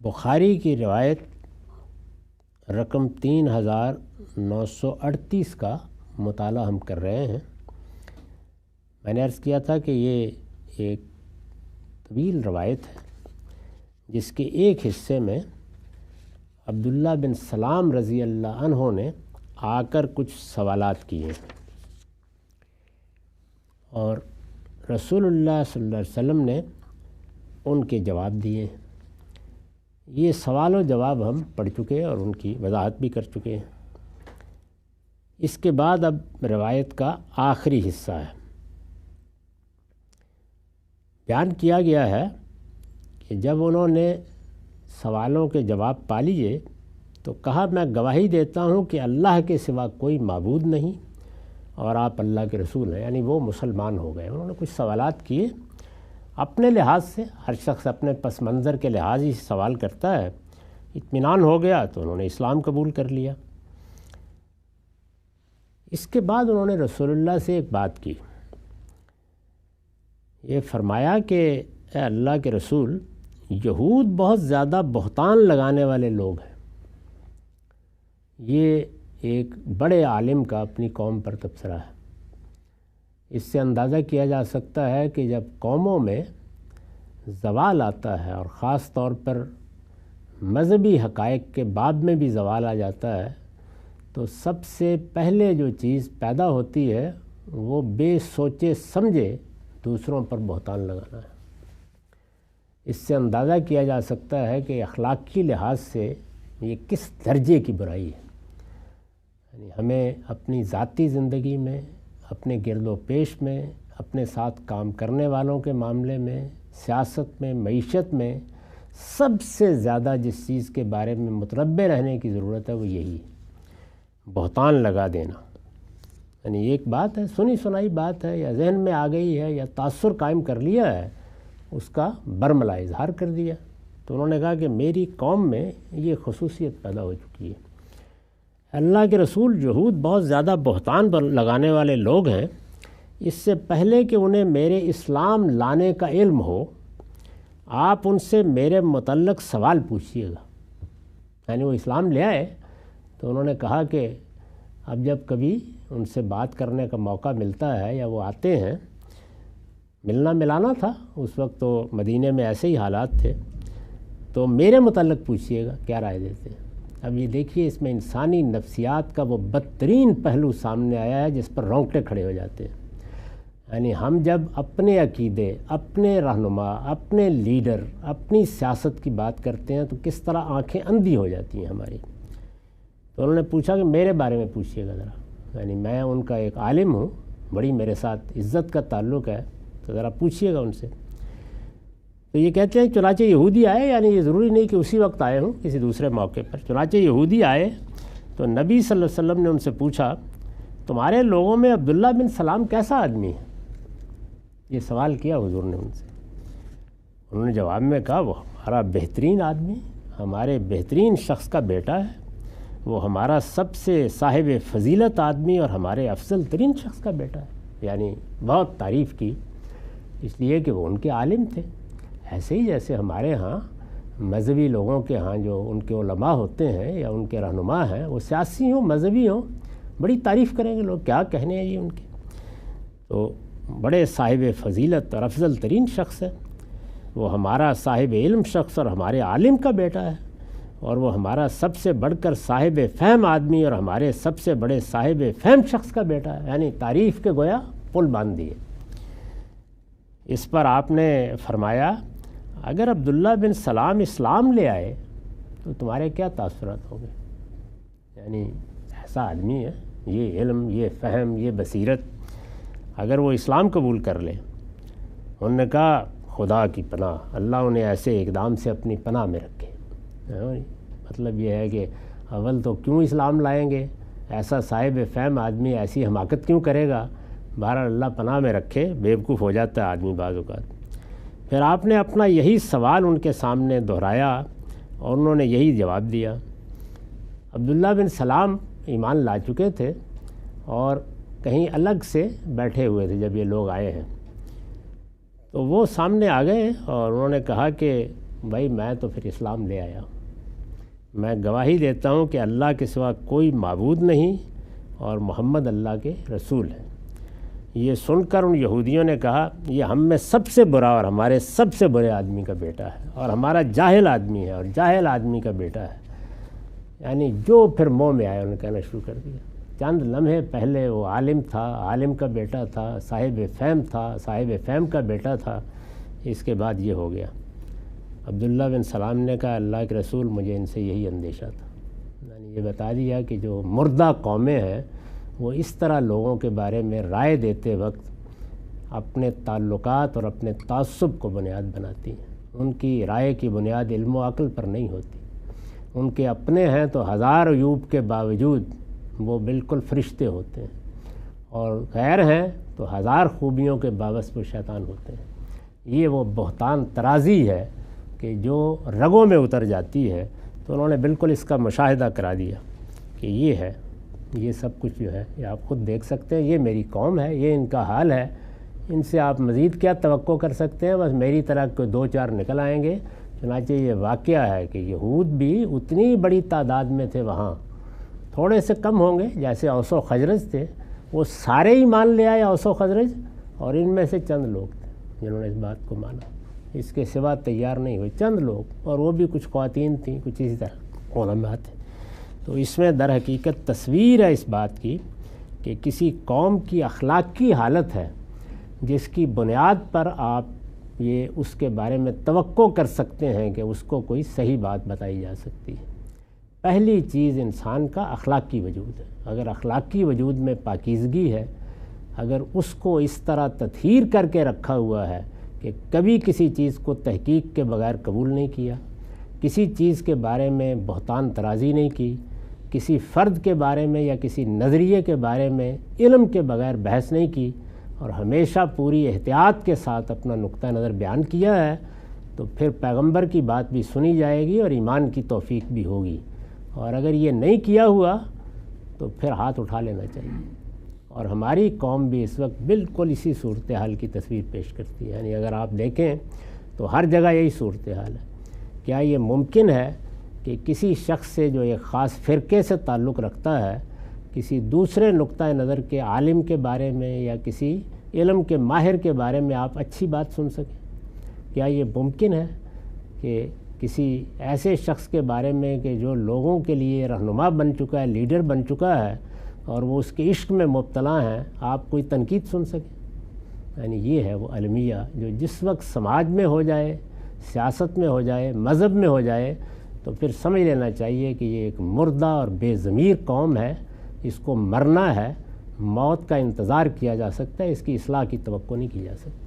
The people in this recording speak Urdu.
بخاری کی روایت رقم 3938 کا مطالعہ ہم کر رہے ہیں۔ میں نے عرض کیا تھا کہ یہ ایک طویل روایت ہے جس کے ایک حصے میں عبداللہ بن سلام رضی اللہ عنہ نے آ کر کچھ سوالات کیے اور رسول اللہ صلی اللہ علیہ وسلم نے ان کے جواب دیے۔ یہ سوال و جواب ہم پڑھ چکے اور ان کی وضاحت بھی کر چکے ہیں۔ اس کے بعد اب روایت کا آخری حصہ ہے۔ بیان کیا گیا ہے کہ جب انہوں نے سوالوں کے جواب پا لیے تو کہا، میں گواہی دیتا ہوں کہ اللہ کے سوا کوئی معبود نہیں اور آپ اللہ کے رسول ہیں، یعنی وہ مسلمان ہو گئے۔ انہوں نے کچھ سوالات کیے اپنے لحاظ سے، ہر شخص اپنے پس منظر کے لحاظ ہی سوال کرتا ہے۔ اطمینان ہو گیا تو انہوں نے اسلام قبول کر لیا۔ اس کے بعد انہوں نے رسول اللہ سے ایک بات کی، یہ فرمایا کہ اے اللہ کے رسول، یہود بہت زیادہ بہتان لگانے والے لوگ ہیں۔ یہ ایک بڑے عالم کا اپنی قوم پر تبصرہ ہے۔ اس سے اندازہ کیا جا سکتا ہے کہ جب قوموں میں زوال آتا ہے اور خاص طور پر مذہبی حقائق کے باب میں بھی زوال آ جاتا ہے تو سب سے پہلے جو چیز پیدا ہوتی ہے وہ بے سوچے سمجھے دوسروں پر بہتان لگانا ہے۔ اس سے اندازہ کیا جا سکتا ہے کہ اخلاقی لحاظ سے یہ کس درجے کی برائی ہے۔ یعنی ہمیں اپنی ذاتی زندگی میں، اپنے گرد و پیش میں، اپنے ساتھ کام کرنے والوں کے معاملے میں، سیاست میں، معیشت میں سب سے زیادہ جس چیز کے بارے میں متنبہ رہنے کی ضرورت ہے وہ یہی ہے، بہتان لگا دینا۔ یعنی ایک بات ہے، سنی سنائی بات ہے یا ذہن میں آ گئی ہے یا تاثر قائم کر لیا ہے، اس کا برملا اظہار کر دیا۔ تو انہوں نے کہا کہ میری قوم میں یہ خصوصیت پیدا ہو چکی ہے۔ اللہ کے رسول، یہود بہت زیادہ بہتان لگانے والے لوگ ہیں۔ اس سے پہلے کہ انہیں میرے اسلام لانے کا علم ہو، آپ ان سے میرے متعلق سوال پوچھیے گا۔ یعنی وہ اسلام لے آئے تو انہوں نے کہا کہ اب جب کبھی ان سے بات کرنے کا موقع ملتا ہے یا وہ آتے ہیں، ملنا ملانا تھا اس وقت تو مدینے میں ایسے ہی حالات تھے، تو میرے متعلق پوچھیے گا کیا رائے دیتے ہیں۔ اب یہ دیکھیے، اس میں انسانی نفسیات کا وہ بدترین پہلو سامنے آیا ہے جس پر رونگٹے کھڑے ہو جاتے ہیں۔ یعنی ہم جب اپنے عقیدے، اپنے رہنما، اپنے لیڈر، اپنی سیاست کی بات کرتے ہیں تو کس طرح آنکھیں اندھی ہو جاتی ہیں ہماری۔ تو انہوں نے پوچھا کہ میرے بارے میں پوچھیے گا ذرا، یعنی میں ان کا ایک عالم ہوں، بڑی میرے ساتھ عزت کا تعلق ہے، تو ذرا پوچھیے گا ان سے۔ تو یہ کہتے ہیں چنانچہ یہودی آئے، یعنی یہ ضروری نہیں کہ اسی وقت آئے ہوں، کسی دوسرے موقع پر۔ چنانچہ یہودی آئے تو نبی صلی اللہ علیہ وسلم نے ان سے پوچھا، تمہارے لوگوں میں عبداللہ بن سلام کیسا آدمی ہے؟ یہ سوال کیا حضور نے ان سے۔ انہوں نے جواب میں کہا، وہ ہمارا بہترین آدمی، ہمارے بہترین شخص کا بیٹا ہے، وہ ہمارا سب سے صاحب فضیلت آدمی اور ہمارے افضل ترین شخص کا بیٹا ہے۔ یعنی بہت تعریف کی، اس لیے کہ وہ ان کے عالم تھے۔ ایسے ہی جیسے ہمارے ہاں مذہبی لوگوں کے ہاں جو ان کے علماء ہوتے ہیں یا ان کے رہنما ہیں، وہ سیاسی ہوں، مذہبی ہوں، بڑی تعریف کریں گے لوگ، کیا کہنے ہیں یہ ان کے۔ تو بڑے صاحب فضیلت اور افضل ترین شخص ہے، وہ ہمارا صاحب علم شخص اور ہمارے عالم کا بیٹا ہے، اور وہ ہمارا سب سے بڑھ کر صاحب فہم آدمی اور ہمارے سب سے بڑے صاحب فہم شخص کا بیٹا ہے۔ یعنی تعریف کے گویا پل باندھ دیے۔ اس پر آپ نے فرمایا، اگر عبداللہ بن سلام اسلام لے آئے تو تمہارے کیا تاثرات ہوں گے؟ یعنی ایسا آدمی ہے، یہ علم، یہ فہم، یہ بصیرت، اگر وہ اسلام قبول کر لے۔ انہوں نے کہا، خدا کی پناہ، اللہ انہیں ایسے اقدام سے اپنی پناہ میں رکھے۔ مطلب یہ ہے کہ اول تو کیوں اسلام لائیں گے، ایسا صاحب فہم آدمی ایسی حماقت کیوں کرے گا؟ بہرحال اللہ پناہ میں رکھے، بیوقوف ہو جاتا ہے آدمی بعض اوقات۔ پھر آپ نے اپنا یہی سوال ان کے سامنے دہرایا اور انہوں نے یہی جواب دیا۔ عبداللہ بن سلام ایمان لا چکے تھے اور کہیں الگ سے بیٹھے ہوئے تھے جب یہ لوگ آئے ہیں، تو وہ سامنے آ گئے اور انہوں نے کہا کہ بھائی میں تو پھر اسلام لے آیا ہوں، میں گواہی دیتا ہوں کہ اللہ کے سوا کوئی معبود نہیں اور محمد اللہ کے رسول ہیں۔ یہ سن کر ان یہودیوں نے کہا یہ ہم میں سب سے برا اور ہمارے سب سے برے آدمی کا بیٹا ہے، اور ہمارا جاہل آدمی ہے اور جاہل آدمی کا بیٹا ہے۔ یعنی جو پھر منہ میں آیا انہوں نے کہنا شروع کر دیا۔ چند لمحے پہلے وہ عالم تھا، عالم کا بیٹا تھا، صاحب فہم تھا، صاحب فہم کا بیٹا تھا، اس کے بعد یہ ہو گیا۔ عبداللہ بن سلام نے کہا اللہ کے رسول مجھے ان سے یہی اندیشہ تھا۔ یعنی یہ بتا دیا کہ جو مردہ قومیں ہیں وہ اس طرح لوگوں کے بارے میں رائے دیتے وقت اپنے تعلقات اور اپنے تعصب کو بنیاد بناتی ہیں۔ ان کی رائے کی بنیاد علم و عقل پر نہیں ہوتی۔ ان کے اپنے ہیں تو ہزار عیوب کے باوجود وہ بالکل فرشتے ہوتے ہیں، اور غیر ہیں تو ہزار خوبیوں کے باوجود وہ شیطان ہوتے ہیں۔ یہ وہ بہتان ترازی ہے کہ جو رگوں میں اتر جاتی ہے، تو انہوں نے بالکل اس کا مشاہدہ کرا دیا کہ یہ ہے، یہ سب کچھ جو ہے یہ آپ خود دیکھ سکتے ہیں، یہ میری قوم ہے، یہ ان کا حال ہے، ان سے آپ مزید کیا توقع کر سکتے ہیں؟ بس میری طرح کوئی دو چار نکل آئیں گے۔ چنانچہ یہ واقعہ ہے کہ یہود بھی اتنی بڑی تعداد میں تھے وہاں، تھوڑے سے کم ہوں گے جیسے اوس و خزرج تھے، وہ سارے ہی مان لے آئے اوس و خزرج، اور ان میں سے چند لوگ تھے جنہوں نے اس بات کو مانا، اس کے سوا تیار نہیں ہوئے، چند لوگ، اور وہ بھی کچھ خواتین تھیں، کچھ اسی طرح علماء تھے۔ تو اس میں در حقیقت تصویر ہے اس بات کی کہ کسی قوم کی اخلاقی حالت ہے جس کی بنیاد پر آپ یہ اس کے بارے میں توقع کر سکتے ہیں کہ اس کو کوئی صحیح بات بتائی جا سکتی ہے۔ پہلی چیز انسان کا اخلاقی وجود ہے۔ اگر اخلاقی وجود میں پاکیزگی ہے، اگر اس کو اس طرح تطہیر کر کے رکھا ہوا ہے کہ کبھی کسی چیز کو تحقیق کے بغیر قبول نہیں کیا، کسی چیز کے بارے میں بہتان ترازی نہیں کی، کسی فرد کے بارے میں یا کسی نظریے کے بارے میں علم کے بغیر بحث نہیں کی، اور ہمیشہ پوری احتیاط کے ساتھ اپنا نقطہ نظر بیان کیا ہے، تو پھر پیغمبر کی بات بھی سنی جائے گی اور ایمان کی توفیق بھی ہوگی۔ اور اگر یہ نہیں کیا ہوا تو پھر ہاتھ اٹھا لینا چاہیے۔ اور ہماری قوم بھی اس وقت بالکل اسی صورتحال کی تصویر پیش کرتی ہے۔ یعنی اگر آپ دیکھیں تو ہر جگہ یہی صورتحال ہے۔ کیا یہ ممکن ہے کہ کسی شخص سے جو ایک خاص فرقے سے تعلق رکھتا ہے، کسی دوسرے نقطۂ نظر کے عالم کے بارے میں یا کسی علم کے ماہر کے بارے میں آپ اچھی بات سن سکیں؟ کیا یہ ممکن ہے کہ کسی ایسے شخص کے بارے میں کہ جو لوگوں کے لیے رہنما بن چکا ہے، لیڈر بن چکا ہے، اور وہ اس کے عشق میں مبتلا ہیں، آپ کوئی تنقید سن سکیں؟ یعنی یہ ہے وہ المیہ جو جس وقت سماج میں ہو جائے، سیاست میں ہو جائے، مذہب میں ہو جائے، تو پھر سمجھ لینا چاہیے کہ یہ ایک مردہ اور بے ضمیر قوم ہے، اس کو مرنا ہے، موت کا انتظار کیا جا سکتا ہے، اس کی اصلاح کی توقع نہیں کی جا سکتی۔